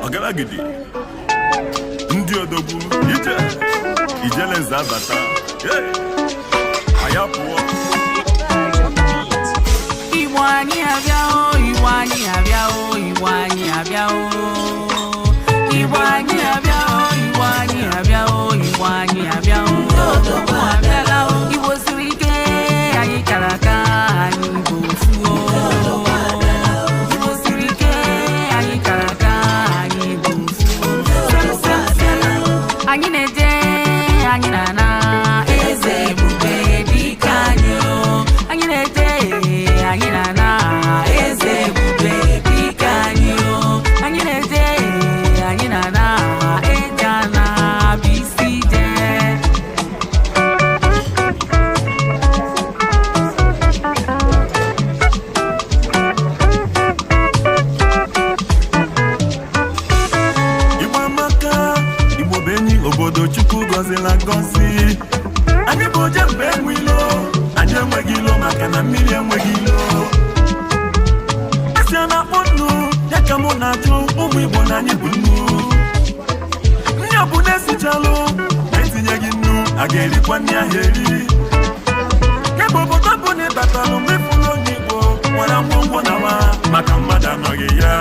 Ogalagidi ndị odogwu ijele nzabata ayapụọ Igbo anyị abịa o, Igbo anyị abịa o, Igbo anyị abịa o, Igbo anyị abịa o, Igbo anyị abịa o, Igbo anyị abịa o, odogwu abịala o. Igbo siri ike anyị kara aka anyị bụ ofu o. Igbo siri ike anyị kara aka anyị bụ ofu. Anyị na-eje anyị na-ana eze ebube dike anyị o. Anyị na-eje anyị na-ana eze ebube dike anyị o. Anyị na-eje anyị na-ana eje ana bụ isi jee. Igbo amaka, Igbo bụ enyi obodo Chukwu gọzila gọzi. Anyị bụ oje mgbe enwilo, anyị enweghị ilo maka na mmiri enweghị ilo. Esi a na-akpọ nnu ya ka mụ na-ajụ ụmụ Igbo na anyị bụ nnu. Nri ọ bụ na-esichalụ etinyeghị nnu a ga-erikwa nri ahụ eri. Kemgbe obodo bụ na ịbatalụ mefuru onye Igbo nwere ngwongwo na nwa maka mmadụ anọghị ya.